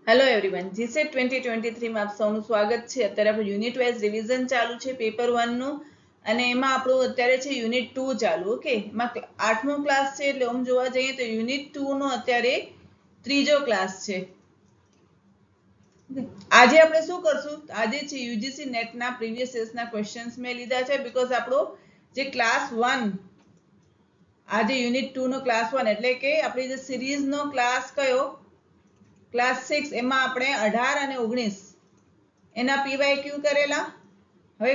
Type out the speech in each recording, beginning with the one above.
Hello everyone, GSET 2023 માં આપ સૌનું સ્વાગત છે। અત્યારે આપણું યુનિટ વાઇઝ રિવિઝન ચાલુ છે પેપર 1 નું, અને એમાં આપણું અત્યારે છે યુનિટ 2 ચાલુ। ઓકે, એમાં 8મો ક્લાસ છે, એટલે આમ જોવા જઈએ તો યુનિટ 2 નો અત્યારે ત્રીજો ક્લાસ છે। આજે આપણે શું કરશું? આજે છે યુજીસી નેટ ના પ્રીવિયસ યર્સ ના ક્વેશ્ચન્સ મેં લીધા છે, બીકોઝ આપણો જે ક્લાસ 1 આજે યુનિટ 2 નો ક્લાસ 1 એટલે કે આપણી જે સિરીઝ નો ક્લાસ કયો ક્લાસ 6 એમાં આપણે 18 અને 19 એના પીવાયક્યુ કરેલા। હવે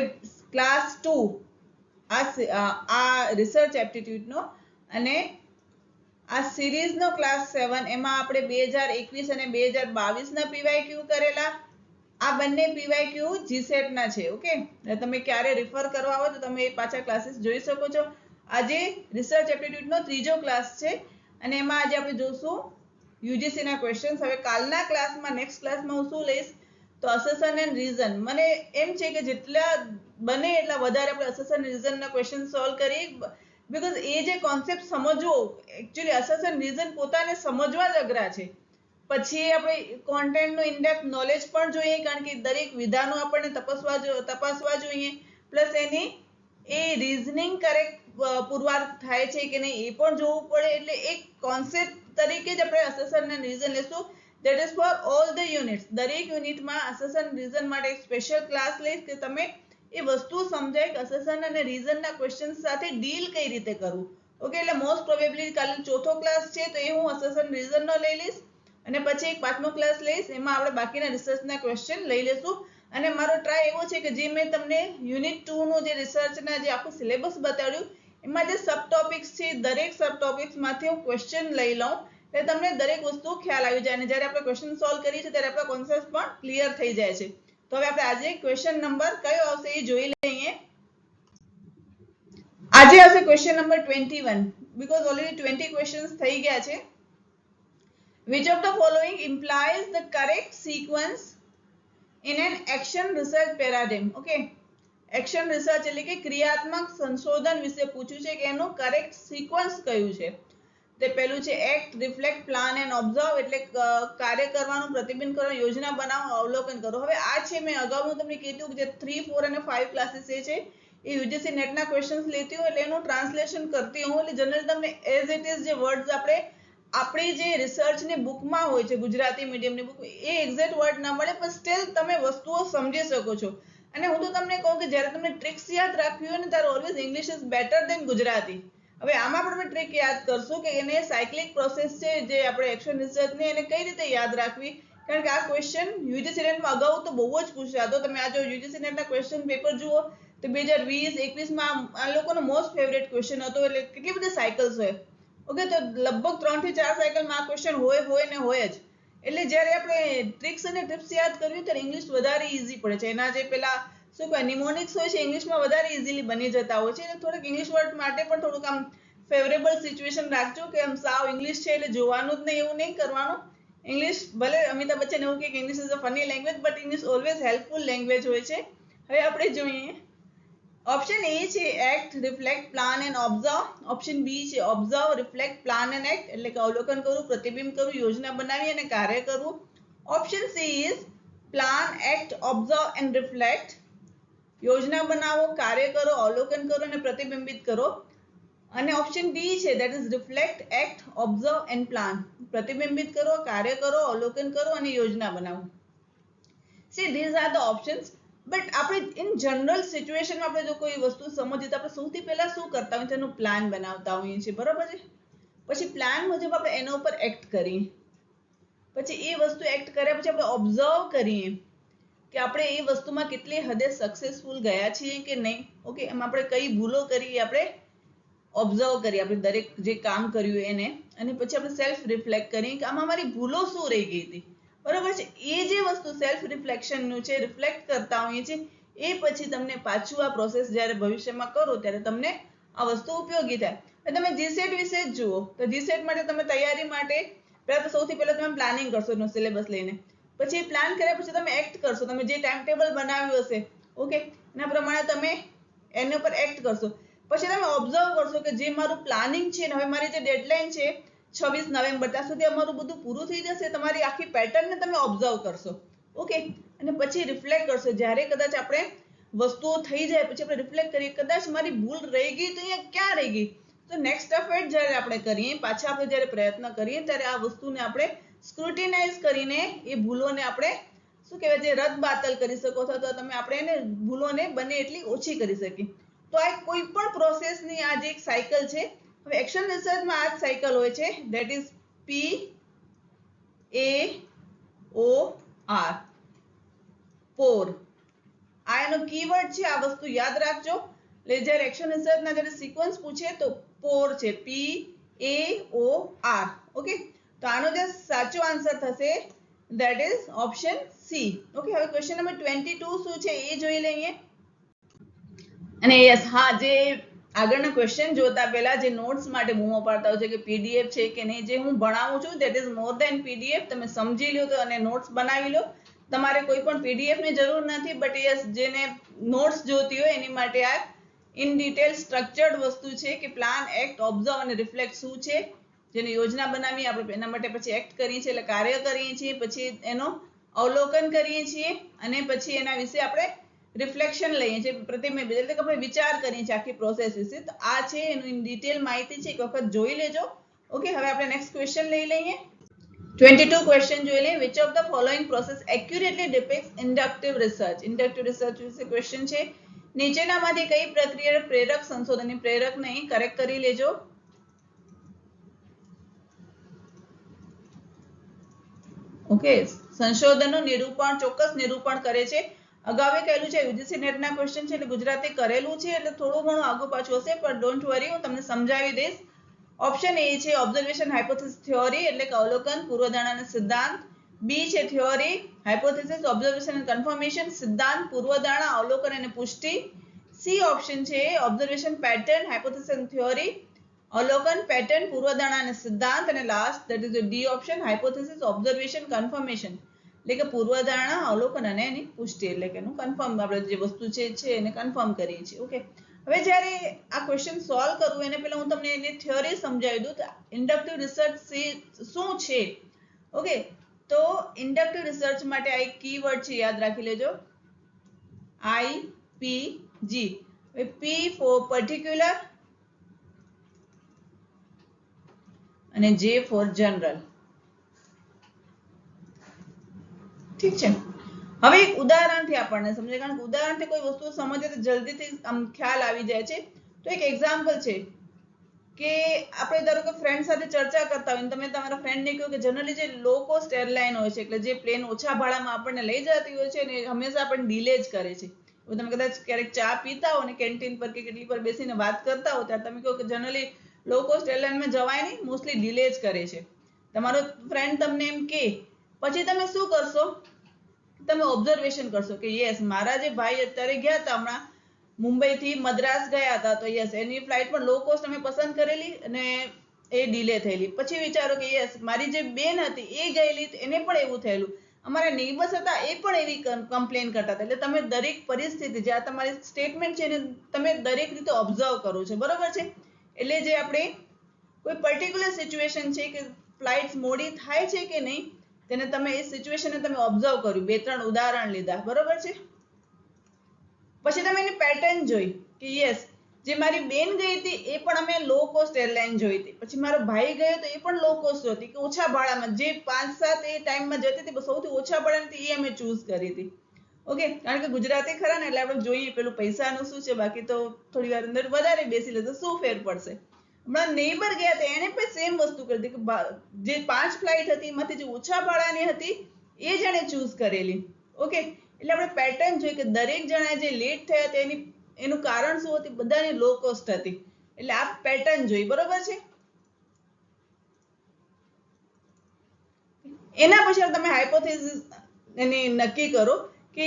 ક્લાસ 2 આ રિસર્ચ એપ્ટિટ્યુડ નો, અને આ સિરીઝ નો ક્લાસ 7 એમાં આપણે 2021 અને 2022 ના પીવાયક્યુ કરેલા। આ બંને પીવાયક્યુ જીસેટ ના છે। ઓકે, તમે ક્યારે રિફર કરવા હોય તો તમે એ પાછા ક્લાસીસ જોઈ શકો છો। આજે રિસર્ચ એપ્ટિટ્યુડ નો ત્રીજો ક્લાસ છે, અને એમાં આજે આપણે જોશું યુજીસી ના ક્વેશ્ચન્સ। હવે કાલના ક્લાસમાં નેક્સ્ટ ક્લાસમાં હું શું લઈશ તો અસેશન એન્ડ રીઝન। મને એમ છે કે જેટલા બને એટલા વધારે આપણે અસેશન રીઝન ના ક્વેશ્ચન સોલ્વ કરીએ, બીકોઝ એ જે કોન્સેપ્ટ સમજવો, એકચ્યુઅલી અસેશન રીઝન પોતાને સમજવા જ અઘરા છે। પછી આપણે કોન્ટેન્ટ નું ઇનડેપ્થ નોલેજ પણ જોઈએ, કારણ કે દરેક વિધાનો આપણને તપાસવા જોઈએ, પ્લસ એની એ રીઝનિંગ કરેક્ટ પુરવાર થાય છે કે નહીં એ પણ જોવું પડે। એટલે એક કોન્સેપ્ટ તરીકે જ આપણે અસેશન અને રીઝન લેશું। That is for all the units. દરેક યુનિટમાં અસેશન રીઝન માટે એક સ્પેશિયલ ક્લાસ લઈશ કે તમે એ વસ્તુ સમજાય કે અસેશન અને રીઝનના ક્વેશ્ચન સાથે ડીલ કઈ રીતે કરવું। ઓકે, એટલે મોસ્ટ પ્રોબેબલી કાલે ચોથો ક્લાસ છે તો એ હું અસેશન રીઝનનો લઈ લઈશ, અને પછી એક 5મો ક્લાસ લઈશ, એમાં આપણે બાકીના રિસર્ચના ક્વેશ્ચન લઈ લેશું। અને મારો ટ્રાય એવો છે કે જે મેં તમને યુનિટ 2 નું જે રિસર્ચના જે આખું સિલેબસ બતાડ્યું એમાં જે સબ ટોપિક્સ છે દરેક સબ ટોપિક્સમાંથી હું ક્વેશ્ચન લઈ લઉં, એટલે તમને દરેક વસ્તુ ખ્યાલ આવી જાય, અને જ્યારે આપણે ક્વેશ્ચન સોલ્વ કરીએ છીએ ત્યારે આપણા કોન્સેપ્ટ પણ ક્લિયર થઈ જાય છે। તો હવે આપણે આજે ક્વેશ્ચન નંબર કયો આવશે એ જોઈ લઈએ। આજે આવશે question number 21, because already 20 questions થઈ ગયા છે। Which of the following implies the correct sequence in an action research paradigm? Okay, action research એટલે કે ક્રિયાત્મક સંશોધન વિશે પૂછ્યું છે કે એનું કરેક્ટ સિક્વન્સ કયું છે। તે પહેલું છે act, reflect, plan and observe, એટલે કાર્ય કરવાનું, પ્રતિબિંબ કરવાનું, યોજના બનાવો, અવલોકન કરો। હવે આ છે મેં અગાઉ તમને કીધું કે જે 3, 4 અને 5 ક્લાસીસ છે એ યુજીસી નેટના ક્વેશ્ચન્સ લેતી હોય એટલે એનું ટ્રાન્સલેશન કરતી હું, એટલે જનરલી તમને એઝ ઇટ ઇઝ જે વર્ડ્સ આપણી જે રિસર્ચની બુકમાં હોય છે ગુજરાતી મીડિયમની બુક એ એક્ઝેક્ટ વર્ડ ના મળે, પણ સ્ટીલ તમે વસ્તુઓ સમજી શકો છો। અને હું તો તમને કહું કે જ્યારે તમને ટ્રિક્સ યાદ રાખવી હોય ને ત્યારે always English is better than Gujarati. હવે આમાં પણ ટ્રિક યાદ કરશું કે એને સાયક્લિક પ્રોસેસ છે જે આપણે એક્શન રિસર્ચની એને કઈ રીતે યાદ રાખવી, કારણ કે આ ક્વેશ્ચન યુજીસી નેટમાં અગાઉ તો બહુ જ પૂછાતો। તમે આ જો યુજીસી નેટના ક્વેશ્ચન પેપર જુઓ તો 2020-21માં આ લોકોનો મોસ્ટ ફેવરેટ ક્વેશ્ચન હતો, એટલે કેટલી બધી સાયકલ્સ હોય। ઓકે, તો લગભગ 3 થી 4 સાયકલમાં આ ક્વેશ્ચન હોય ને હોય જ। એટલે જ્યારે આપણે ટ્રિક્સ અને ટિપ્સ યાદ કરવી ત્યારે ઇંગ્લિશ વધારે ઈઝી પડે છે। એના જે પેલા શું કહેવાય નિમોનિક્સ હોય છે ઇંગ્લિશમાં વધારે ઈઝીલી બની જતા હોય છે, એટલે થોડુંક ઇંગ્લિશ વર્ડ માટે પણ થોડુંક આમ ફેવરેબલ સિચ્યુએશન રાખજો કે આમ સાવ ઇંગ્લિશ છે એટલે જોવાનું જ નહીં એવું નહીં કરવાનું। ઇંગ્લિશ ભલે અમિતાભ બચ્ચન એવું કે English is a funny language, but English always helpful language હોય છે। હવે આપણે જોઈએ ઓપ્શન એ છે act, reflect, plan and observe. Option B છે observe, reflect, plan and act, એટલે કે અવલોકન કરવું, પ્રતિબિંબ કરવું, યોજના બનાવી અને કાર્ય કરવું। Option she is plan, act, observe and reflect, યોજના બનાવો, કાર્ય કરો, અવલોકન કરો અને પ્રતિબિંબિત કરો। અને ઓપ્શન ડી છે that is reflect, act, observe and plan, પ્રતિબિંબિત કરો, કાર્ય કરો, અવલોકન કરો અને યોજના બનાવો। See, these are the options, but આપણે ઇન જનરલ સિચ્યુએશનમાં આપણે જો કોઈ વસ્તુ સમજીએ તો આપણે સૌથી પહેલા શું કરતા હોઈએ તેનું પ્લાન બનાવતા હોઈએ છીએ, બરોબર છે। પછી પ્લાન મુજબ આપણે એના ઉપર એક્ટ કરીએ, પછી એ વસ્તુ એક્ટ કર્યા પછી આપણે ઓબ્ઝર્વ કરીએ કે આપણે એ વસ્તુમાં કેટલી હદે સક્સેસફુલ ગયા છીએ કે નહીં। ઓકે, એમાં આપણે કઈ ભૂલો કરી આપણે ઓબ્ઝર્વ કરીએ, આપણે દરેક જે કામ કર્યું એને, અને પછી આપણે સેલ્ફ રિફ્લેક્ટ કરીએ કે આમાં મારી ભૂલો શું રહી ગઈ હતી, બરોબર છે। એ જે વસ્તુ સેલ્ફ રિફ્લેક્શનનું છે, રિફ્લેક્ટ કરતા હોઈએ છીએ, એ પછી તમને પાછું આ પ્રોસેસ જ્યારે ભવિષ્યમાં કરો ત્યારે તમને આ વસ્તુ ઉપયોગી થાય। તમે જીસેટ વિશે જ જુઓ તો જીસેટ માટે તમે તૈયારી માટે પહેલા તો સૌથી પહેલા તમે પ્લાનિંગ કરશો એનો સિલેબસ લઈને, પછી પ્લાન કર્યા પછી તમે એક્ટ કરશો, તમે જે ટાઈમ ટેબલ બનાવ્યું હશે ઓકે એના પ્રમાણે તમે એના ઉપર એક્ટ કરશો। પછી તમે ઓબ્ઝર્વ કરશો કે જે મારું પ્લાનિંગ છે ને હવે મારી જે ડેડલાઇન છે 26 નવેમ્બર ત્યાં સુધી અમારું બધું પૂરું થઈ જશે. તમારી આખી પેટર્નને તમે ઓબ્ઝર્વ કરશો. ઓકે, અને પછી રિફ્લેક્ટ કરશો. જ્યારે કદાચ આપણે વસ્તુઓ થઈ જાય પછી આપણે રિફ્લેક્ટ કરીએ, કદાચ મારી ભૂલ રહી ગઈ તો અહીંયા ક્યાં રહી ગઈ, તો નેક્સ્ટ એફર્ટ જ્યારે આપણે કરીએ, પાછા આપણે જ્યારે પ્રયત્ન કરીએ ત્યારે આ વસ્તુને આપણે સ્ક્રુટિનાઇઝ કરીને એ ભૂલોને આપણે શું કહેવાય છે રદ બાતલ કરી શકો છો, તો તમે આપણે એને ભૂલોને બને એટલી ઓછી કરી શકીએ. તો આ કોઈ પણ પ્રોસેસની આ જે એક સાયકલ છે. હવે એક્શન રિસર્ચમાં આ જ સાયકલ હોય છે, ધેટ ઇઝ PAOR, પોર. આ એનો કીવર્ડ છે, આ વસ્તુ યાદ રાખજો. એટલે જ્યારે એક્શન રિસર્ચના જ્યારે સિક્વન્સ પૂછે તો પોર છે, PAOR. ઓકે, તો આનો જે સાચો આન્સર થશે that is option C. Okay, હવે ક્વેશ્ચન નંબર 22 શું છે એ જોઈ લઈએ. અને યસ, હા, જે આગળના ક્વેશ્ચન જોતા પહેલા જે નોટ્સ માટે બૂમો પાડતા હોય છે કે પીડીએફ છે કે નહીં, જે હું ભણાવું છું that is more than PDF. તમે સમજી લો તો અને નોટ્સ બનાવી લો. તમારે કોઈ પણ પીડીએફ ની જરૂર નથી, બટ યસ, જેને નોટ્સ જોતી હોય એની માટે આ ઇન ડિટેલ સ્ટ્રક્ચર્ડ વસ્તુ છે કે પ્લાન, એક્ટ, ઓબ્ઝર્વ અને રિફ્લેક્ટ શું છે, જેની યોજના બનાવી આપણે એના માટે પછી એક્ટ કરીએ છીએ એટલે કાર્ય કરીએ છીએ, પછી એનો અવલોકન કરીએ છીએ અને પછી એના વિશે આપણે રિફ્લેક્શન લઈએ છીએ, પ્રતિબિંબ એટલે કે આપણે વિચાર કરીએ છીએ આખી પ્રોસેસ વિશે. તો આ છે એનું ઇન ડિટેલ માહિતી છે, એક વખત જોઈ લેજો. ઓકે, હવે આપણે નેક્સ્ટ ક્વેશ્ચન લઈ લઈએ. 22 ક્વેશ્ચન જોઈ લઈએ. Which of the following process accurately depicts inductive research. Inductive research વિશે ક્વેશ્ચન છે. નીચેનામાંથી કઈ પ્રક્રિયા પ્રેરક સંશોધનની, પ્રેરક નહીં, કરેક્ટ કરી લેજો. ઓકે, સંશોધનનું નિરૂપણ, ચોક્કસ નિરૂપણ કરે છે. અગાઉ કહેલું છે યુજીસી નેટના ક્વેશ્ચન છે એટલે ગુજરાતી કરેલું છે એટલે થોડું ઘણું આગુ પાછું હશે, પણ ડોન્ટ વરી, હું તમને સમજાવી દઈશ. ઓપ્શન એ છે ઓબ્ઝર્વેશન હાઇપોથેસિસ થિયોરી એટલે કે અવલોકન, પૂર્વધારણા અને સિદ્ધાંત. બી છે થિયોરી, હાઇપોથેસિસ, ઓબ્ઝર્વેશન અને કન્ફર્મેશન, સિદ્ધાંત, પૂર્વધારણા, અવલોકન અને પુષ્ટિ. સી ઓપ્શન છે ઓબ્ઝર્વેશન, પેટર્ન, હાઇપોથેસિસ અને થિયોરી, અવલોકન, પેટર્ન, પૂર્વધારણા અને સિદ્ધાંત. અને last that is D option, hypothesis, observation, confirmation એટલે કે પૂર્વધારણા, અવલોકન અને એની પુષ્ટિ એટલે કે એનું કન્ફર્મ, આપણે જે વસ્તુ છે એને કન્ફર્મ કરીએ છીએ. ઓકે, હવે જ્યારે આ ક્વેશ્ચન સોલ્વ કરવું એને પહેલા હું તમને એની થિયરી સમજાવી દઉં. ઇન્ડક્ટિવ રિસર્ચ શું છે. ઓકે, તો ઇન્ડક્ટિવ રિસર્ચ માટે આ એક કીવર્ડ છે, યાદ રાખી લેજો, IPG. P ફોર પર્ટિક્યુલર અને J ફોર જનરલ. ઠીક છે. હવે એક ઉદાહરણથી આપણને સમજાય, કારણ કે ઉદાહરણથી કોઈ વસ્તુ સમજે તો જલ્દીથી આમ ખ્યાલ આવી જાય છે. તો એક એક્ઝામ્પલ છે કે આપણે ધારો કે ફ્રેન્ડ સાથે ચર્ચા કરતા હોય, તમે તમારા ફ્રેન્ડને કહો કે જનરલી જે લો કોસ્ટ એરલાઇન હોય છે એટલે જે પ્લેન ઓછા ભાડામાં આપણને લઈ જતી હોય છે ને હંમેશા આપણને ડિલે જ કરે છે. તમે કદાચ ક્યારેક ચા પીતા હો ને કેન્ટીન પર કે કેટલી પર બેસીને વાત કરતા હો ત્યારે તમે કહો કે જનરલી લો કોસ્ટ એરલાઇનમાં જવાય નહીં, મોસ્ટલી ડિલે જ કરે છે. તમારો ફ્રેન્ડ તમને એમ કે પછી તમે શું કરશો, તમે ઓબ્ઝર્વેશન કરશો કે યસ, મારા જે ભાઈ અત્યારે ગયા હતા હમણાં મુંબઈ થી મદ્રાસ ગયા હતા, તો યસ એની ફ્લાઇટ પણ લો કોસ્ટ અમે પસંદ કરેલી અને એ ડિલે થયેલી. પછી વિચારો કે યસ, મારી જે બેન હતી એ ગયેલી એને પણ એવું થયેલું, અમારા નેબર્સ હતા એ પણ એવી કમ્પ્લેન કરતા હતા. એટલે તમે દરેક પરિસ્થિતિ જે આ તમારી સ્ટેટમેન્ટ છે એને તમે દરેક રીતે ઓબ્ઝર્વ કરો છો, બરોબર છે. એટલે જે આપણે કોઈ પર્ટિક્યુલર સિચ્યુએશન છે કે ફ્લાઇટ્સ મોડી થાય છે કે નહીં તેને તમે એ સિચ્યુએશનને તમે ઓબ્ઝર્વ કર્યું, 2-3 ઉદાહરણ લીધા, બરોબર છે. પછી તમે એની પેટર્ન જોઈ કે યસ, જે મારી બેન ગઈ હતી એ પણ અમે લો કોસ્ટ એરલાઇન જોઈ હતી, પછી મારો ભાઈ ગયો તો એ પણ લો કોસ્ટ હતી કે ઓછા ભાડામાં, જે 5-7 એ ટાઈમમાં જતી હતી સૌથી ઓછા ભાડાની હતી એ અમે ચૂઝ કરી હતી. ઓકે, કારણ કે ગુજરાતી ખરા ને એટલે આપણે જોઈએ પેલું પૈસાનું શું છે, બાકી તો થોડી વાર અંદર વધારે બેસી લે તો શું ફેર પડશે. હમણાં નેબર ગયા હતા એને પણ સેમ વસ્તુ કરી હતી કે જે 5 ફ્લાઇટ હતી એમાંથી જે ઓછા ભાડાની હતી એ જ એને ચૂઝ કરેલી. ઓકે, એટલે આપણે પેટર્ન જોઈએ કે દરેક જણા જે લેટ થયા હતા એનું કારણ શું હતું, બધાની લો કોસ્ટ હતી. એટલે આ પેટર્ન જોઈ, બરોબર છે. એના પછી તમે હાઇપોથેસિસ એની નક્કી કરો કે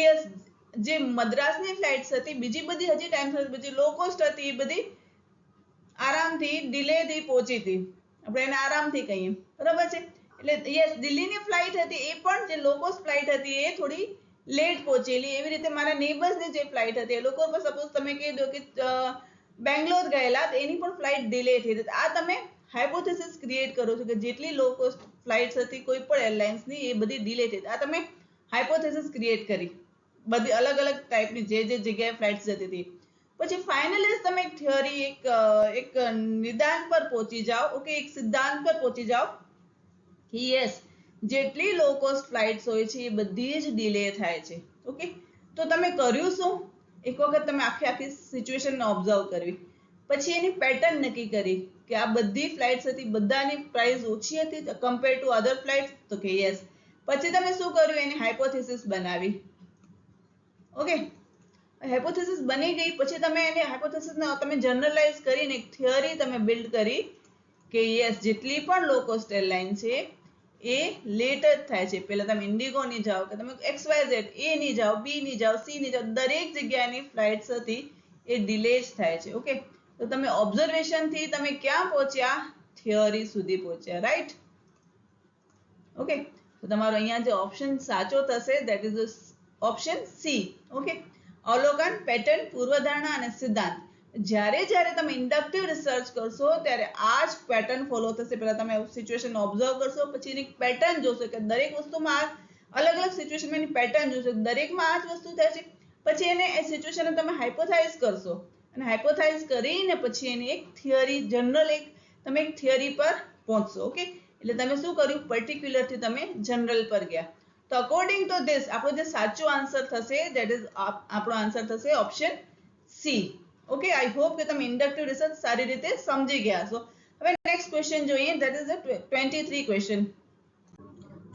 જે મદ્રાસની ફ્લાઇટ્સ હતી બીજી બધી હજી ટાઈમ બધી લો કોસ્ટ હતી એ બધી આરામથી ડિલે થી પહોંચી હતી, આપણે એને આરામથી કહીએ, બરોબર છે. એટલે યસ, દિલ્હીની ફ્લાઇટ હતી એ પણ જે લો કોસ્ટ ફ્લાઇટ હતી એ થોડી લેટ પહોંચેલી. એવી રીતે મારા નેબર્સની જે ફ્લાઇટ હતી એ લોકો સપોઝ તમે કહી દો કે બેંગ્લોર ગયેલા તો એની પણ ફ્લાઇટ ડિલે થઈ. આ તમે હાઇપોથેસિસ ક્રિએટ કરો છો કે જેટલી લો કોસ્ટ ફ્લાઇટ્સ હતી કોઈ પણ એરલાઇન્સની એ બધી ડિલે થઈ. આ તમે હાઇપોથેસિસ ક્રિએટ કરી બધી અલગ અલગ ટાઈપની જે જગ્યાએ ફ્લાઇટ્સ જતી હતી. પછી ફાઇનલી તમે એક થિયરી એક નિદાન પર પહોંચી જાઓ. ઓકે, એક સિદ્ધાંત પર પહોંચી જાઓ કે યસ જેટલી લો કોસ્ટ ફ્લાઇટ્સ હોય છે એ બધી જ ડિલે થાય છે. ઓકે, તો તમે કર્યું શું? એક વખત તમે આખી સિચ્યુએશનને ઓબ્ઝર્વ કરવી, પછી એની પેટર્ન નક્કી કરી કે આ બધી ફ્લાઇટ્સ હતી, બધાની પ્રાઇસ ઓછી હતી કમ્પેર ટુ અધર ફ્લાઇટ્સ, તો કે યસ. પછી તમે શું કર્યું? એની હાઇપોથેસિસ બનાવી. ઓકે, હાઇપોથેસિસ બની ગઈ પછી તમે એને હાઇપોથેસિસને તમે જનરલાઇઝ કરીને એક થિયરી તમે બિલ્ડ કરી કે યસ જેટલી પણ લો કોસ્ટ એરલાઇન છે એ લેટ જ થાય છે. પહેલા તમે ઇન્ડિગો ની જાઓ કે તમે XYZ A ની જાઓ, B ની જાઓ, C ની જાઓ, દરેક જગ્યાની ફ્લાઇટ્સ હતી એ ડિલે જ થાય છે. ઓકે, તો તમે ઓબ્ઝર્વેશન થી તમે ક્યાં પહોંચ્યા? થિયરી સુધી પહોંચ્યા. રાઈટ? ઓકે, તો તમારો અહીંયા જે ઓપ્શન સાચો થશે that is option C. Okay, અવલોકન, પેટર્ન, પૂર્વધારણા અને સિદ્ધાંત. જ્યારે જ્યારે તમે ઇન્ડક્ટિવ રિસર્ચ કરશો ત્યારે આ જ પેટર્ન ફોલો થશે. પહેલા તમે સિચ્યુએશન ઓબ્ઝર્વ કરશો, પછી એની પેટર્ન જોશો કે દરેક વસ્તુમાં અલગ અલગ સિચ્યુએશનમાં એની પેટર્ન જોશો, દરેકમાં આ જ વસ્તુ થાય છે. પછી એને એ સિચ્યુએશનને તમે હાઇપોથાઇઝ કરશો અને હાઇપોથાઇઝ કરીને પછી એની એક થિયરી જનરલ તમે એક થિયરી પર પહોંચશો. ઓકે, એટલે તમે શું કર્યું? પર્ટિક્યુલર થી તમે જનરલ પર ગયા. તો અકોર્ડિંગ ટુ ધીસ આપણો જે સાચો આન્સર થશે ધેટ ઇઝ આપણો આન્સર થશે option C. Okay, I hope કે તમે ઇન્ડક્ટિવ રિસર્ચ સારી રીતે સમજી ગયા છો. હવે નેક્સ્ટ ક્વેશ્ચન જોઈએ ધેટ ઇઝ 23 ક્વેશ્ચન.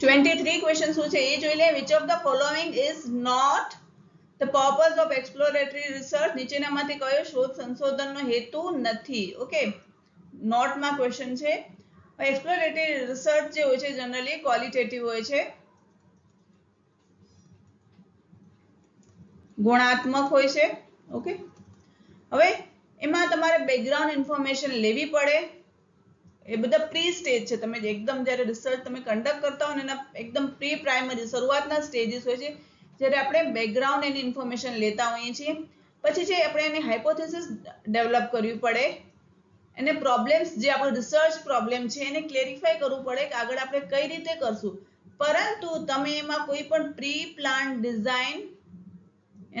23 ક્વેશ્ચન શું છે એ જોઈ લે. Which of the following is not the purpose of exploratory research? નીચેનામાંથી કયો શોધ સંશોધનનો હેતુ નથી? ઓકે, નોટમાં ક્વેશ્ચન છે. એક્સપ્લોરેટરી રિસર્ચ જે હોય છે જનરલી ક્વોલિટેટિવ હોય છે, ગુણાત્મક હોય છે. ઓકે, હવે એમાં તમારે બેકગ્રાઉન્ડ ઇન્ફોર્મેશન લેવી પડે. એ બધા પ્રી સ્ટેજ છે. તમે એકદમ જ્યારે રિસર્ચ તમે કન્ડક્ટ કરતા હો ને એના એકદમ પ્રી પ્રાઇમરી શરૂઆતના સ્ટેજીસ હોય છે જ્યારે આપણે બેકગ્રાઉન્ડ એની ઇન્ફોર્મેશન લેતા હોઈએ છીએ. પછી છે આપણે એની હાઇપોથેસિસ ડેવલપ કરવી પડે, એને પ્રોબ્લેમ્સ જે આપણો રિસર્ચ પ્રોબ્લેમ છે એને ક્લેરિફાય કરવું પડે કે આગળ આપણે કઈ રીતે કરશું. પરંતુ તમે એમાં કોઈ પણ પ્રી પ્લાન ડિઝાઇન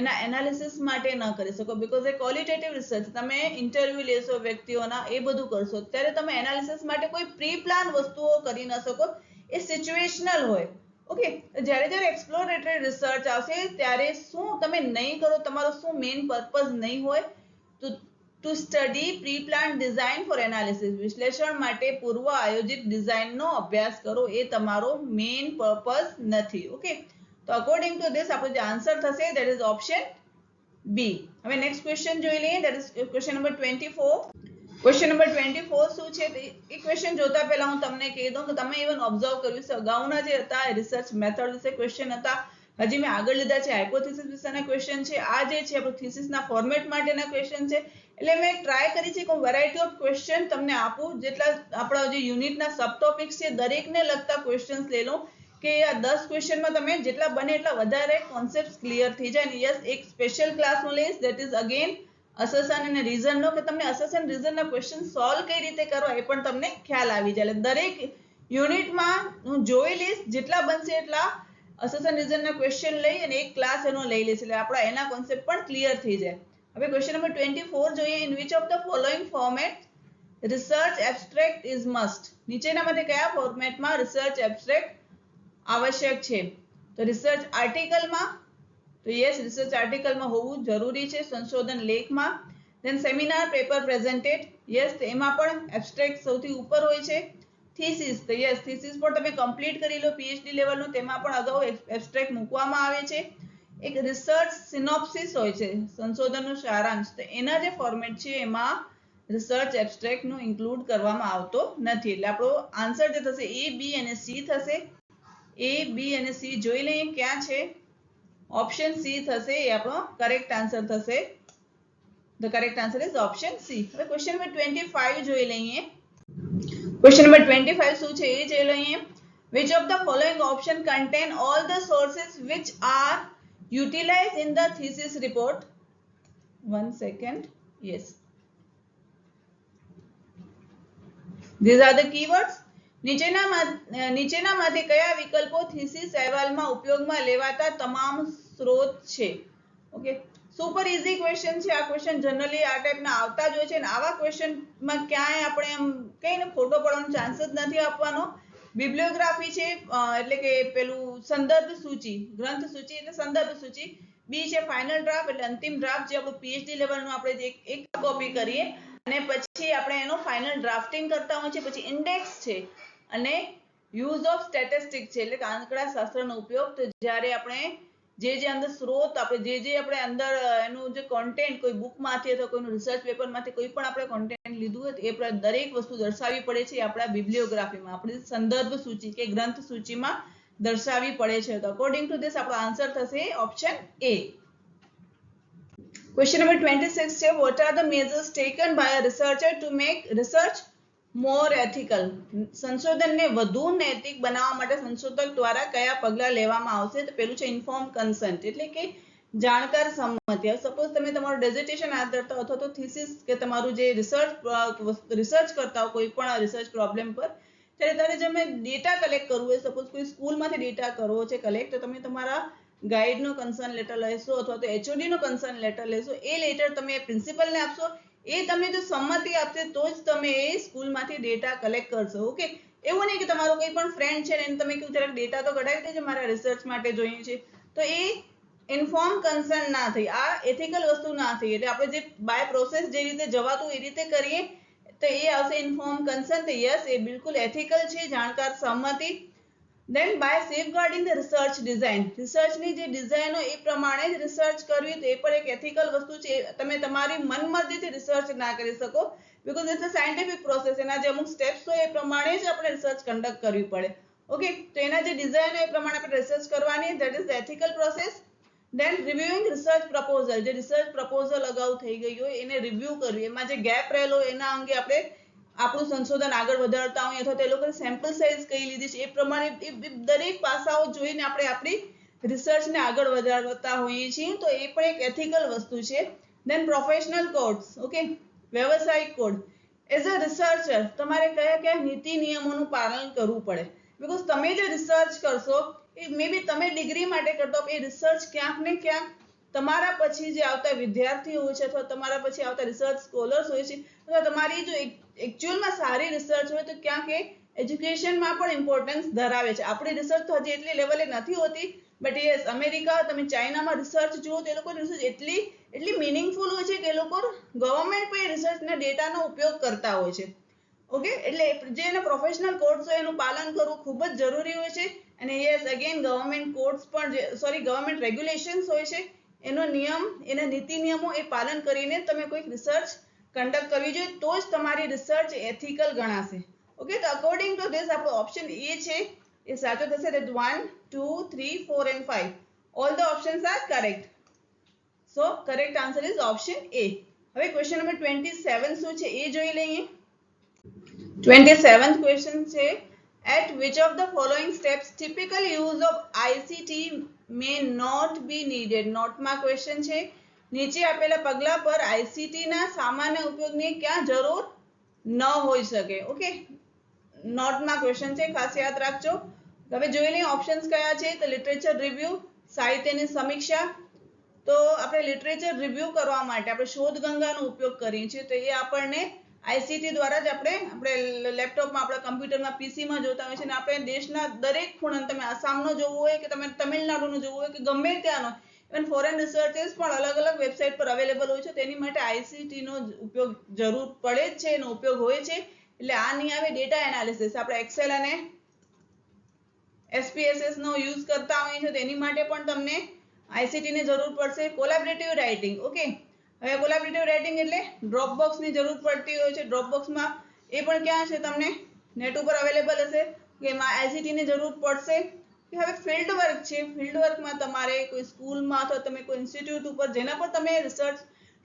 એના એનાલિસિસ માટે ન કરી શકો, બીકોઝ એ ક્વોલિટેટિવ રિસર્ચ. તમે ઇન્ટરવ્યુ લેશો વ્યક્તિઓના, એ બધું કરશો, ત્યારે તમે એનાલિસિસ માટે કોઈ પ્રી પ્લાન વસ્તુઓ કરી ન શકો. એ સિચ્યુએશનલ હોય. ઓકે, જ્યારે જ્યારે એક્સપ્લોરેટરી રિસર્ચ આવશે ત્યારે શું તમે નહીં કરો, તમારો શું મેઇન પર્પઝ નહીં હોય to study pre plan design four analysis. વિશ્લેષણ માટે પૂર્વ આયોજિત ડિઝાઇનનો અભ્યાસ કરો, એ તમારો મેઇન પર્પઝ નથી. ઓકે, તો અકોર્ડિંગ ટુ ધીસ આપણો જે આન્સર થશે ધેટ ઇઝ ઓપ્શન બી. હવે નેક્સ્ટ ક્વેશ્ચન જોઈ લઈએ that is question number 24. Question number 24 શું છે? એ ક્વેશ્ચન જોતા પહેલા હું તમને કહી દઉં કે તમે ઇવન ઓબ્ઝર્વ કર્યું છે અગાઉના જે હતા રિસર્ચ મેથડ વિશે ક્વેશ્ચન હતા, હજી મેં આગળ લીધા છે હાઇપોથેસિસ વિશેના ક્વેશ્ચન છે, આ જે છે આપણું થીસિસના ફોર્મેટ માટેના ક્વેશ્ચન છે. એટલે મેં ટ્રાય કરી છે કે હું વેરાયટી ઓફ ક્વેશ્ચન તમને આપું, જેટલા આપણા જે યુનિટના સબ ટોપિક્સ છે દરેકને લગતા ક્વેશ્ચન્સ લઈ લઉં કે આ 10 ક્વેશ્ચનમાં તમે જેટલા બને એટલા વધારે કોન્સેપ્ટ ક્લિયર થઈ જાય. અને યસ, એક સ્પેશિયલ ક્લાસ હું લઈશ ધેટ ઇઝ અગેન અસેશન અને રીઝનનો, કે તમને અસેશન રીઝનના ક્વેશ્ચન સોલ્વ કઈ રીતે કરવા એ પણ તમને ખ્યાલ આવી જાય. એટલે દરેક યુનિટમાં હું જોઈ લઈશ જેટલા બનશે એટલા અસેશન રીઝનના ક્વેશ્ચન લઈ અને એક ક્લાસ એનો લઈ લઈશ એટલે આપણા એના કોન્સેપ્ટ પણ ક્લિયર થઈ જાય. હવે ક્વેશ્ચન નંબર 24 જોઈએ. In which of the following format research abstract is must? નીચેનામાંથી કયા ફોર્મેટમાં રિસર્ચ એબ્સ્ટ્રેક્ટ આવશ્યક છે? તો રિસર્ચ આર્ટિકલમાં, તો યસ રિસર્ચ આર્ટિકલમાં હોવું જરૂરી છે, સંશોધન લેખમાં. Then seminar paper presented, yes એમાં પણ એબ્સ્ટ્રેક્ટ સૌથી ઉપર હોય છે. થીસિસ, તો યસ થીસિસ પણ તમે કમ્પ્લીટ કરી લો PhD લેવલનું, તેમાં પણ અગાઉ એબ્સ્ટ્રેક્ટ મૂકવામાં આવે છે. એક રિસર્ચ સિનોપ્સિસ હોય છે, સંશોધનનો સારાંશ, તો એના જે ફોર્મેટ છે એમાં રિસર્ચ એબ્સ્ટ્રેક્ટનું ઇન્ક્લુડ કરવામાં આવતો નથી. એટલે આપણો આન્સર જે થશે A, B અને C થશે. A, B અને C જોઈ લઈએ ક્યાં છે. ઓપ્શન સી થશે એ આપણો કરેક્ટ આન્સર થશે. The correct answer is option C. હવે ક્વેશ્ચન નંબર 25 જોઈ લઈએ. ક્વેશ્ચન નંબર 25 શું છે એ જોઈ લઈએ. Which of the following option contain all the sources which are utilized in the thesis report? 1 second. Yes. These are the keywords. નીચેનામાંથી કયા વિકલ્પો થીસીસ અહેવાલમાં ઉપયોગમાં લેવાતા તમામ સ્ત્રોત છે? ઓકે, સુપર ઇઝી ક્વેશ્ચન છે આ. ક્વેશ્ચન જનરલી આ ટાઈપના આવતા જ હોય છે, અને આવા ક્વેશ્ચનમાં ક્યાંય આપણે એમ કહીને ખોટો પડવાનો ચાન્સ જ નથી આપવાનો. બિબ્લિયોગ્રાફી છે એટલે કે પેલું સંદર્ભ સૂચિ, ગ્રંથ સૂચિ એટલે સંદર્ભ સૂચિ. બી છે ફાઇનલ ડ્રાફ્ટ એટલે અંતિમ ડ્રાફ્ટ, જે આપણું પીએચડી લેવલનું આપણે જે એક કોપી કરીએ અને પછી આપણે એનો ફાઇનલ ડ્રાફ્ટિંગ કરતા હોય છે. પછી ઇન્ડેક્સ છે અને યુઝ ઓફ સ્ટેટિસ્ટિક છે એટલે કે આંકડા શાસ્ત્રનો ઉપયોગ. તો જ્યારે આપણે જે અંદર સ્ત્રોત આપણે જે આપણે અંદર એનું જે કોન્ટેન્ટ કોઈ બુકમાંથી અથવા કોઈનું રિસર્ચ પેપરમાંથી કોઈ પણ આપણે કોન્ટેન્ટ લીધું હોય એ દરેક વસ્તુ દર્શાવવી પડે છે આપણા બિબ્લિયોગ્રાફીમાં, આપણી સંદર્ભ સૂચિ કે ગ્રંથ સૂચિમાં દર્શાવવી પડે છે. તો અકોર્ડિંગ ટુ ધીસ આપણો આન્સર થશે ઓપ્શન એ. Question number 26 છે what are the measures taken by a researcher to make research more ethical? સંશોધનને વધુ નૈતિક બનાવવા માટે સંશોધક દ્વારા કયા પગલાં લેવામાં આવશે? તો પેલું છે ઇન્ફોર્મ કન્સન્ટ એટલે કે જાણકાર સંમતિ. સપોઝ તમે તમારું ડેઝર્ટેશન હાથ ધરતા અથવા તો થીસીસ કે તમારું જે રિસર્ચ કરતા હો કોઈ પણ રિસર્ચ પ્રોબ્લેમ પર, ત્યારે તમે તમે ડેટા કલેક્ટ કરવું હોય, સપોઝ કોઈ સ્કૂલમાંથી ડેટા કરવો છે કલેક્ટ, તો તમે તમારા ગાઈડનો કન્સર્ન લેટર લેશો અથવા તો એચઓડી નો કન્સર્ન લેટર લેશો. એ લેટર તમે પ્રિન્સિપલને આપશો, એ તમને જો સંમતિ આપશે તો જ તમે એ સ્કૂલમાંથી ડેટા કલેક્ટ કરશો. ઓકે, એવું નહીં કે તમારો કોઈ પણ ફ્રેન્ડ છે એને તમે કહ્યું જરાક ડેટા તો કઢાવી દેજો મારા રિસર્ચ માટે જોઈએ છે, તો એ ઇન્ફોર્મ કન્સર્ન ના થઈ, આ એથિકલ વસ્તુ ના થઈ. એટલે આપણે જે બાય પ્રોસેસ જે રીતે જવાતું એ રીતે કરીએ તો એ આવશે ઇન્ફોર્મ કન્સર્ન. તો યસ, એ બિલકુલ એથિકલ છે, જાણકાર સંમતિ. Then by safeguarding the research design, રિસર્ચની જે ડિઝાઇનો એ પ્રમાણે જ રિસર્ચ કરવી, તો એ પણ એક એથિકલ વસ્તુ છે. તમે તમારી મનમરજીથી રિસર્ચ ના કરી શકો, because it's a scientific process. એના જે અમુક સ્ટેપ્સ હોય એ પ્રમાણે જ આપણે રિસર્ચ કન્ડક્ટ કરવી પડે. ઓકે, તો એના જે ડિઝાઇન હોય એ પ્રમાણે આપણે રિસર્ચ કરવાની, that is the ethical process. Then reviewing research proposal, જે રિસર્ચ પ્રપોઝલ અગાઉ થઈ ગઈ હોય એને રિવ્યુ કરવી, એમાં જે ગેપ રહેલો એના અંગે આપણે આપણું સંશોધન આગળ વધારતા હોય અથવા તો એ લોકોએ સેમ્પલ સાઇઝ કઈ લીધી છે એ પ્રમાણે દરેક પાસાઓ જોઈને આપણે આપણી રિસર્ચને આગળ વધારતા હોઈએ છીએ. તો એ પણ એક એથિકલ વસ્તુ છે. દેન પ્રોફેશનલ કોડ્સ, ઓકે, વ્યવસાયિક કોડ. એઝ અ રિસર્ચર તમારે કયા કયા નીતિ નિયમોનું પાલન કરવું પડે? બીકોઝ તમે જે રિસર્ચ કરશો એ મે બી તમે ડિગ્રી માટે કરતો, એ રિસર્ચ ક્યાંક ને ક્યાંક તમારા પછી જે આવતા વિદ્યાર્થીઓ હોય છે અથવા તમારા પછી આવતા રિસર્ચ સ્કોલર્સ હોય છે, અથવા તમારી જો એકચ્યુઅલમાં સારી રિસર્ચ હોય તો ક્યાંક એ એજ્યુકેશનમાં પણ ઇમ્પોર્ટન્સ ધરાવે છે. આપણી રિસર્ચ તો હજી એટલી લેવલે નથી હોતી, બટ યસ અમેરિકા, તમે ચાઇનામાં રિસર્ચ જુઓ તો એ લોકોની રિસર્ચ એટલી મિનિંગફુલ હોય છે કે એ લોકો ગવર્મેન્ટ પણ એ રિસર્ચના ડેટાનો ઉપયોગ કરતા હોય છે. ઓકે, એટલે જે એના પ્રોફેશનલ કોડ્સ હોય એનું પાલન કરવું ખૂબ જ જરૂરી હોય છે. અને યસ અગેન ગવર્મેન્ટ કોડ્સ પણ ગવર્મેન્ટ રેગ્યુલેશન્સ હોય છે, એનો નિયમ, એના નીતિ નિયમો એ પાલન કરીને તમે કોઈક રિસર્ચ કન્ડક્ટ કરવી જોઈએ, તો જ તમારી રિસર્ચ એથિકલ ગણાશે. ઓકે, તો અકોર્ડિંગ ટુ ધીસ આપણો ઓપ્શન એ છે એ સાચો થશે. that 1, 2, 3, 4 and 5 all the options are correct. So correct answer is option A. હવે ક્વેશ્ચન નંબર 27 શું છે એ જોઈ લઈએ. 27th question છે at which of the following steps typical use of ICT may not be needed? નોટમાં question છે, નીચે આપેલા પગલા પર આઈસીટી ના સામાન્ય ઉપયોગની ક્યાં જરૂર ન હોઈ શકે? ઓકે, નોટમાં ક્વેશ્ચન છે, ખાસ યાદ રાખજો. હવે જોઈ લઈએ ઓપ્શન્સ કયા છે. તો લિટરેચર રિવ્યુ, સાહિત્યની સમીક્ષા. તો આપણે લિટરેચર રિવ્યુ કરવા માટે આપણે શોધગંગાનો ઉપયોગ કરીએ છીએ, તો એ આપણને આઈસીટી દ્વારા જ આપણે લેપટોપમાં, આપણા કમ્પ્યુટરમાં, પીસીમાં જોતા હોય છે. અને આપણે દેશના દરેક ખૂણે, તમે આસામનો જોવું હોય કે તમે તમિલનાડુનો જોવું હોય કે ગમે ત્યાંનો, ઇવન ફોરેન રિસર્ચર્સ પણ અલગ અલગ વેબસાઇટ પર અવેલેબલ હોય છે. તેની માટે આઈસીટીનો ઉપયોગ જરૂર પડે જ છે, એનો ઉપયોગ હોય છે. એટલે આ નહીં આવે ડેટા એનાલિસિસ, આપણે એક્સેલ અને SPSS નો યુઝ કરતા હોઈએ છીએ, તેની માટે પણ તમને આઈસીટી ની જરૂર પડશે. કોલેબોરેટિવ રાઇટિંગ, ઓકે, હવે કોલેબોરેટિવ રાઇટિંગ એટલે ડ્રોપબોક્સ ની જરૂર પડતી હોય છે. ડ્રોપબોક્સમાં એ પણ ક્યાં છે, તમને નેટ ઉપર અવેલેબલ હશે કે એમાં આઈસીટી ની જરૂર પડશે. હવે ફિલ્ડ વર્ક છે, ફિલ્ડ વર્કમાં તમારે કોઈ સ્કૂલમાં અથવા તમે કોઈ ઇન્સ્ટિટ્યૂટ ઉપર જેના પર તમે રિસર્ચ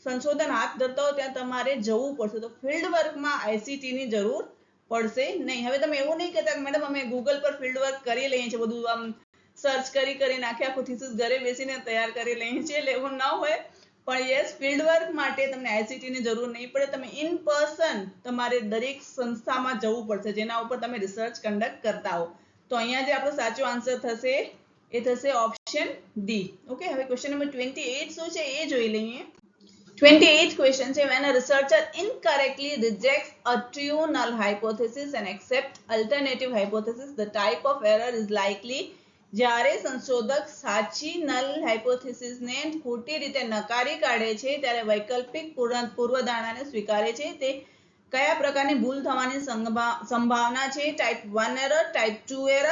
સંશોધન હાથ ધરતા હો ત્યાં તમારે જવું પડશે. તો ફિલ્ડ વર્કમાં આઈસીટી ની જરૂર પડશે નહીં. હવે તમે એવું નહીં કહેતા મેડમ અમે ગૂગલ પર ફિલ્ડ વર્ક કરી લઈએ છીએ, બધું આમ સર્ચ કરીને આખું થીસીસ ઘરે બેસીને તૈયાર કરી લઈએ છીએ, એટલે એવું ન હોય. પણ યસ ફિલ્ડ વર્ક માટે તમને આઈસીટી ની જરૂર નહીં પડે, તમે ઇન પર્સન તમારે દરેક સંસ્થામાં જવું પડશે જેના ઉપર તમે રિસર્ચ કન્ડક્ટ કરતા હો. તો અહીંયા જે આપણો સાચો આન્સર થશે એ થશે ઓપ્શન ડી. ઓકે, હવે ક્વેશ્ચન નંબર 28 શું છે એ જોઈ લઈએ. 28th question છે when a researcher incorrectly rejects a true null hypothesis and accepts alternative hypothesis, the type of error is likely. જ્યારે સંશોધક સાચી નલ હાઇપોથેસિસ ને ખોટી રીતે નકારી કાઢે છે ત્યારે વૈકલ્પિક પૂર્વધારણાને સ્વીકારે છે તે કયા પ્રકારની ભૂલ થવાની સંભાવના છે? Type 1 error, type 2 error,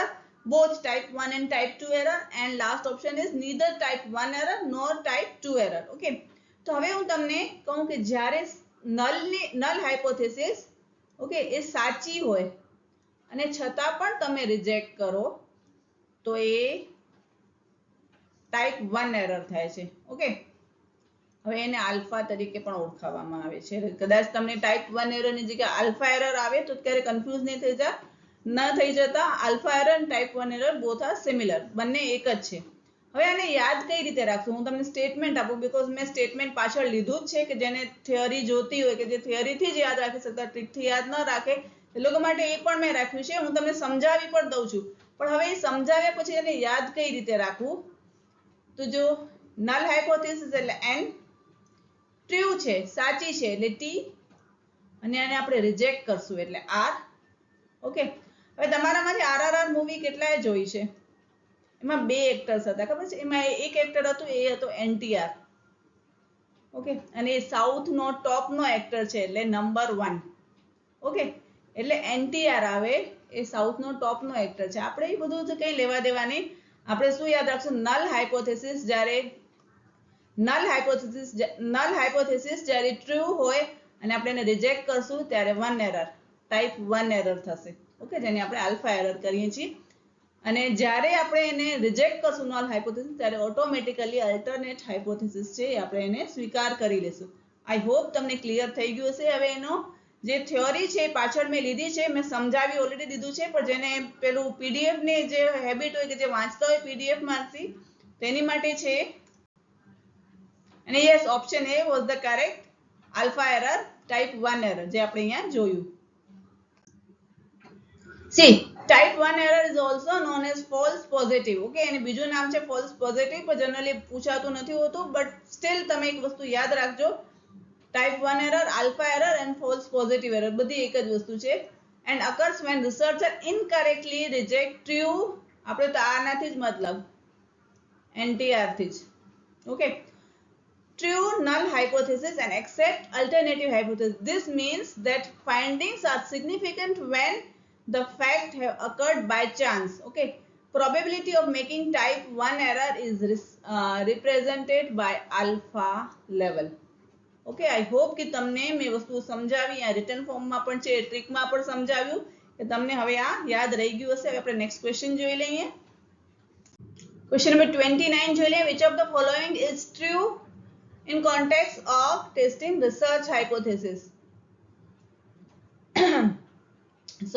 both type 1 and type 2 error, and last option is neither type 1 error nor type 2 error. Okay, તો હવે હું તમને કહું કે જ્યારે નલ હાઇપોથેસિસ ઓકે એ સાચી હોય અને છતાં પણ તમે રિજેક્ટ કરો તો એ ટાઈપ 1 એરર થાય છે. ઓકે, હવે એને આલ્ફા તરીકે પણ ઓળખાવવામાં આવે છે. કદાચ તમને ટાઈપ 1 એરર ની જગ્યાએ આલ્ફા એરર આવે તો ત્યારે કન્ફ્યુઝ નહીં થઈ જતા. આલ્ફા એરર અને type 1 error both are similar, બંને એક જ છે. હવે આને યાદ કઈ રીતે રાખશું? હું તમને સ્ટેટમેન્ટ આપું, બીકોઝ મેં સ્ટેટમેન્ટ પાછળ લીધું જ છે કે જેને થિયરી જોતી હોય કે જે થિયરીથી જ યાદ રાખી શકતા ટ્રીકથી યાદ ન રાખે એ લોકો માટે એ પણ મેં રાખ્યું છે. હું તમને સમજાવી પણ દઉં છું, પણ હવે એ સમજાવ્યા પછી એને યાદ કઈ રીતે રાખવું? તો જો નલ હાઇપોથેસિસ એટલે n, ટ્રુ છે સાચી છે એટલે t, અને આને આપણે રિજેક્ટ કરશું એટલે r. ઓકે, હવે તમારામાંથી RRR મૂવી કેટલાએ જોઈ છે? એમાં બે એક્ટર્સ હતા, ખબર છે? એમાં એક એક્ટર હતું એ હતો NTR. ઓકે, અને એ સાઉથ નો ટોપ નો એક્ટર છે એટલે નંબર 1. ઓકે, એટલે NTR આવે એ સાઉથ નો ટોપ નો એક્ટર છે. આપણે એ બધું કઈ લેવા દેવા નહીં. આપણે શું યાદ રાખશું? નલ હાઇપોથેસિસ જ્યારે ટ્રુ હોય અને આપણે એને રિજેક્ટ કરશું ત્યારે 1 એરર, ટાઈપ 1 એરર થશે. ઓકે, જેને આપણે આલ્ફા એરર કરીએ છીએ. અને જ્યારે આપણે એને રિજેક્ટ કરશું નલ હાઇપોથેસિસ ત્યારે ઓટોમેટિકલી અલ્ટરનેટ હાઇપોથેસિસ છે આપણે એને સ્વીકાર કરી લેશું. આઈ હોપ તમને ક્લિયર થઈ ગયું હશે. હવે એનો જે થિયોરી છે પાછળ મેં લીધી છે, મેં સમજાવી ઓલરેડી દીધું છે, પણ જેને પેલું પીડીએફ ની જે હેબિટ હોય કે જે વાંચતા હોય પીડીએફ માંથી તેની માટે છે. અને yes, option A was the correct, alpha error, type 1 error જે આપણે અહીંયા જોયું. C type 1 error is also known as false positive. Okay, એનું બીજું નામ છે false positive, પણ જનરલી પૂછાતું નથી હોતું. બટ સ્ટીલ તમે એક વસ્તુ યાદ રાખજો, type 1 error, alpha error and false positive error બધી એક જ વસ્તુ છે. and occurs when researcher incorrectly reject true, આપણે તો આનાથી જ મતલબ NTR થી જ. Okay, true null hypothesis and accept alternative hypothesis. This means that findings are significant when the fact have occurred by chance. Okay, probability of making type 1 error is represented by alpha level. Okay, I hope કે તમને મેં વસ્તુ સમજાવી, આ return ફોર્મમાં પણ છે, ટ્રીકમાં પણ સમજાવ્યું કે તમને હવે આ યાદ રહી ગયું હશે. હવે આપણે નેક્સ્ટ ક્વેશ્ચન જોઈ લઈએ. ક્વેશ્ચન નંબર 29 જોઈ લઈએ. which of the following is true in context of testing research hypothesis?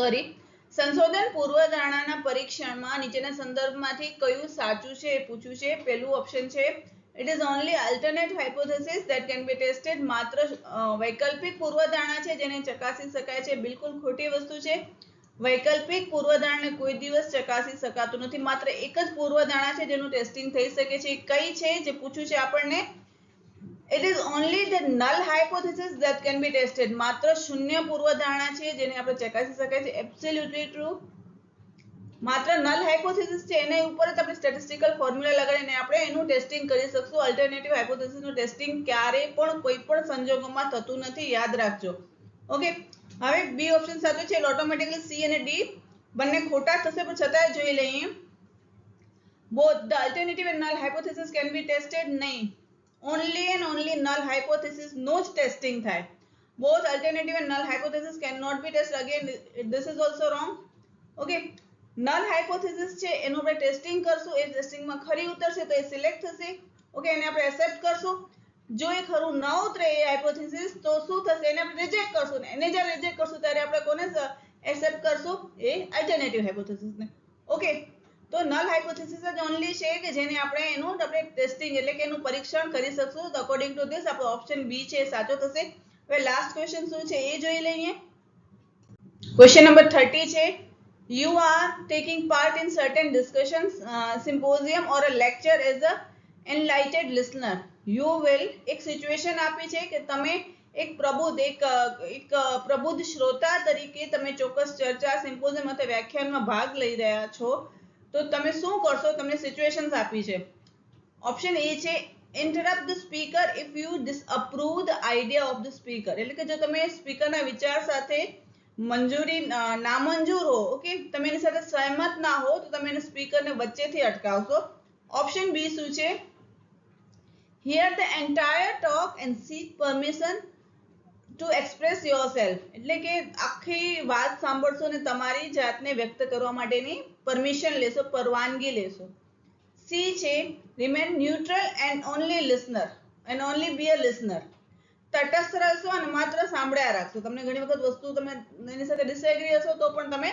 Sorry, સંશોધન પૂર્વધારણાના પરીક્ષણમાં નીચેના સંદર્ભમાંથી કયું સાચું છે એ પૂછ્યું છે. પહેલું ઓપ્શન છે it is only alternate hypothesis that can be tested. માત્ર વૈકલ્પિક પૂર્વધારણા છે જેને ચકાસી શકાય છે. બિલકુલ ખોટી વસ્તુ છે. વૈકલ્પિક પૂર્વધારણાને કોઈ દિવસ ચકાસી શકાતું નથી. માત્ર એક જ પૂર્વધારણા છે જેનું ટેસ્ટિંગ થઈ શકે છે. કઈ છે જે પૂછ્યું છે આપણને? It is only the null hypothesis that can be tested. માત્ર શૂન્ય પૂર્વધારણા છે જેને આપણે ચકાસી શકાય છે. Absolutely true. માત્ર નલ હાઇપોથેસિસ છે એના ઉપર જ આપણે સ્ટેટિસ્ટિકલ ફોર્મ્યુલા લગાડીને આપણે એનું ટેસ્ટિંગ કરી શકશું. અલ્ટરનેટિવ હાઇપોથેસિસ નું ટેસ્ટિંગ ક્યારે પણ કોઈ પણ સંજોગોમાં થતું નથી, યાદ રાખજો. ઓકે, હવે બી ઓપ્શન સાચું છે એટલે ઓટોમેટિકલી સી અને ડી બંને ખોટા થશે, પણ છતાંય જોઈ લઈએ. both the alternative and null hypothesis can be tested. નહીં, only and only null hypothesis નો જ ટેસ્ટિંગ થાય. both alternative and null hypothesis cannot be tested. again this is also wrong. okay, null hypothesis છે એનું આપણે testing કરશું, એ ટેસ્ટિંગમાં ખરી ઉતરશે તો એ સિલેક્ટ થશે. ઓકે, એને આપણે એક્સેપ્ટ કરશું. જો એ ખરું ન ઉતરે એ હાઇપોથેસિસ તો શું થશે? એને આપણે રિજેક્ટ કરશું. એને જ્યારે રિજેક્ટ કરશું ત્યારે આપણે કોને એક્સેપ્ટ કરશું? એ અલ્ટરનેટિવ હાઇપોથેસિસને. ઓકે, તો નલ હાઇપોથેસિસ જ ઓનલી છે કે જેને આપણે ટેસ્ટિંગ એટલે કે એનું પરીક્ષણ કરી શકશું. તો અકોર્ડિંગ ટુ ધીસ આપણો ઓપ્શન બી છે એ સાચો થશે. હવે લાસ્ટ ક્વેશ્ચન શું છે એ જોઈ લઈએ. ક્વેશ્ચન નંબર 30 છે, you are taking part in certain discussions, symposium or a lecture as a enlightened listener. You will એક સિચ્યુએશન આપી છે કે તમે એક પ્રબુદ્ધ શ્રોતા તરીકે તમે ચોક્કસ ચર્ચા, સિમ્પોઝિયમ અથવા વ્યાખ્યાનમાં ભાગ લઈ રહ્યા છો. તો તમે શું કરશો? તમને સિચ્યુએશન્સ આપી છે. ઓપ્શન એ છે, interrupt the speaker if you disapprove the idea of the speaker. એટલે કે જો તમે સ્પીકરના વિચાર સાથે નામંજૂર હો, ઓકે, તમે એની સાથે સહમત ના હો તો તમે એને સ્પીકરને વચ્ચેથી અટકાવશો. ઓપ્શન બી શું છે, hear the entire talk and seek permission to express yourself. એટલે કે આખી વાત સાંભળશો અને તમારી જાતને વ્યક્ત કરવા માટેની પરમિશન લેશો, પરવાનગી લેશો. સી છે, remain neutral and only listener and only be a listener. તટસ્થ રહેશો અને માત્ર સાંભળ્યા રાખશો. તમને ઘણી વખત વસ્તુ તમે એની સાથે ડિસએગ્રી હશો તો પણ તમે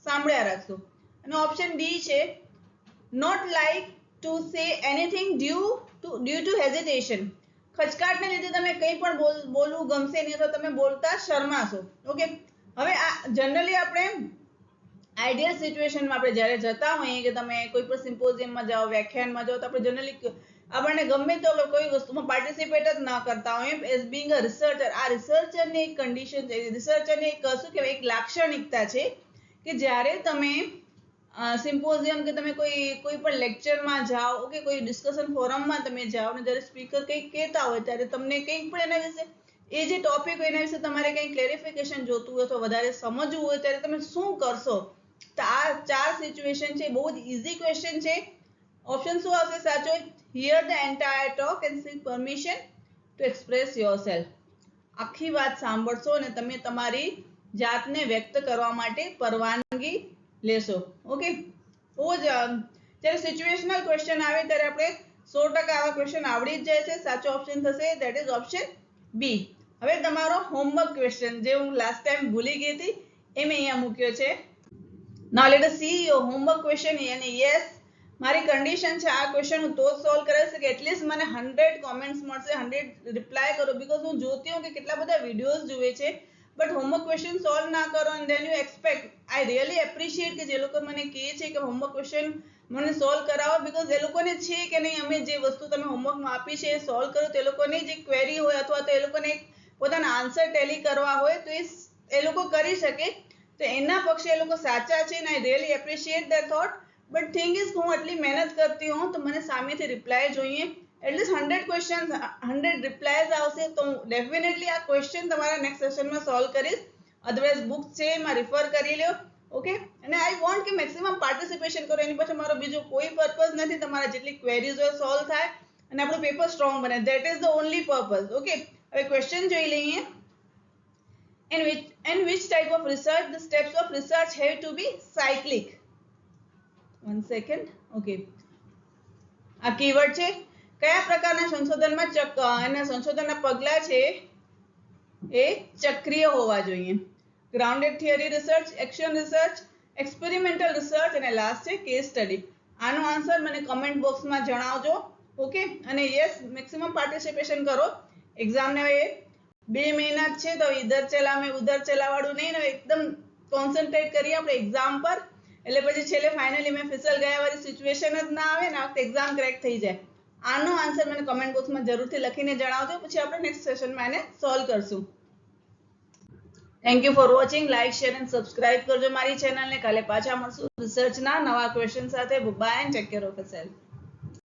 સાંભળ્યા રાખશો. અને ઓપ્શન ડી છે, not like to say anything due to hesitation. ખચકાટને લીધે તમે કંઈ પણ બોલવું ગમશે નહીં અથવા તમે બોલતા શરમાશો. ઓકે, હવે આ જનરલી આપણે આઈડિયલ સિચ્યુએશનમાં આપણે જ્યારે જતા હોઈએ કે તમે કોઈ પણ સિમ્પોઝિયમમાં જાઓ, વ્યાખ્યાનમાં જાઓ, તો આપણે જનરલી આપણને ગમે તો કોઈ વસ્તુમાં પાર્ટિસિપેટ જ ન કરતા હોય. એઝ બિંગ અ રિસર્ચર, આ રિસર્ચરની એક કન્ડિશન છે, રિસર્ચરની એક શું કહેવાય, એક લાક્ષણિકતા છે કે જ્યારે તમે સિમ્પોઝિયમ કે તમે કોઈ પણ લેક્ચરમાં જાઓ, ઓકે, કોઈ ડિસ્કશન ફોરમમાં તમે જાઓ અને જ્યારે સ્પીકર કંઈક કહેતા હોય ત્યારે તમને કંઈક પણ એના વિશે એ જે ટોપિક હોય એના વિશે તમારે કંઈક ક્લેરિફિકેશન જોતું હોય અથવા વધારે સમજવું હોય ત્યારે તમે શું કરશો? તો આ 4 સિચ્યુએશન છે. બહુ જ ઇઝી ક્વેશ્ચન છે. ઓપ્શન શું આવશે સાચો? hear the entire talk and seek permission to express yourself. આખી વાત સાંભળશો અને તમે તમારી જાતને વ્યક્ત કરવા માટે પરવાનગી લેશો. ઓકે, બહુ જ જ્યારે સિચ્યુએશનલ ક્વેશ્ચન આવે ત્યારે આપણે 100% આવા ક્વેશ્ચન આવડી જ જાય છે. સાચો ઓપ્શન થશે ધેટ ઇઝ ઓપ્શન બી. હવે તમારો હોમવર્ક ક્વેશ્ચન જે હું લાસ્ટ ટાઈમ ભૂલી ગઈ હતી એ મેં અહીંયા મૂક્યો છે. Now let us see your homework question. અને યસ, મારી કન્ડિશન છે આ ક્વેશ્ચન હું તો જ સોલ્વ કરાવી શકે, એટલીસ્ટ મને 100 કોમેન્ટ્સ મળશે, 100 રિપ્લાય કરો, બીકોઝ હું જોતી હું કે કેટલા બધા વિડીયોઝ જુએ છે બટ હોમવર્ક ક્વેશ્ચન સોલ્વ ના કરો and then you expect. I really appreciate કે જે લોકો મને કહે છે કે હોમવર્ક ક્વેશ્ચન મને સોલ્વ કરાવો, બીકોઝ એ લોકોને છે કે નહીં અમે જે વસ્તુ તમે હોમવર્કમાં આપી છે એ સોલ્વ કરો તો એ લોકોની જે ક્વેરી હોય અથવા તો એ લોકોને પોતાના આન્સર ટેલી કરવા હોય તો એ લોકો કરી શકે. તો એના પક્ષે એ લોકો સાચા છે અને I really appreciate there thought. But thing is હું આટલી મહેનત કરતી હોઉં તો મને સામેથી રિપ્લાય જોઈએ. એટલીસ્ટ 100 ક્વેશ્ચન 100 રિપ્લાયઝ આવશે તો હું ડેફિનેટલી આ ક્વેશ્ચન તમારા નેક્સ્ટ સેશનમાં સોલ્વ કરીશ. અધરવાઇઝ બુક છે એમાં રિફર કરી લો. ઓકે, અને આઈ વોન્ટ કે મેક્સિમમ પાર્ટિસિપેશન કરો. એની પાછળ મારો બીજો કોઈ પર્પઝ નથી. તમારા જેટલી ક્વેરીઝ હોય સોલ્વ થાય અને આપણું પેપર સ્ટ્રોંગ બને, that is the only purpose. Okay, હવે ક્વેશ્ચન જોઈ લઈએ. In which type of research the steps of research have to be cyclic? 1 second. Okay, આ કીવર્ડ છે. કયા પ્રકારના સંશોધનમાં એના સંશોધનના પગલા છે એ ચક્રીય હોવા જોઈએ? Grounded theory research, action research, experimental research અને લાસ્ટ છે કેસ સ્ટડી. આનો આન્સર મને કમેન્ટ બોક્સમાં જણાવજો. ઓકે, અને યસ, મેક્સિમમ પાર્ટિસિપેશન કરો. એક્ઝામને હવે 2 મહિના જ છે તો ઇધર ચલા મેં ઉધર ચલા વાળું નહીં ને, એકદમ કોન્સન્ટ્રેટ કરીએ આપણે એક્ઝામ પર. એટલે પછી છેલ્લે ફાઇનલી મેં ફિસલ ગયા વાળી સિચ્યુએશન જ ના આવે ને આ વખતે એક્ઝામ ક્રેક થઈ જાય. આનો આન્સર મને કમેન્ટ બોક્સમાં જરૂરથી લખીને જણાવજો, પછી આપણે નેક્સ્ટ સેશનમાં એને સોલ્વ કરશું. Thank you for watching. Like, share and subscribe કરજો મારી ચેનલને. કાલે પાછા મળશું રિસર્ચના નવા ક્વેશ્ચન સાથે. Bye and take care of yourself.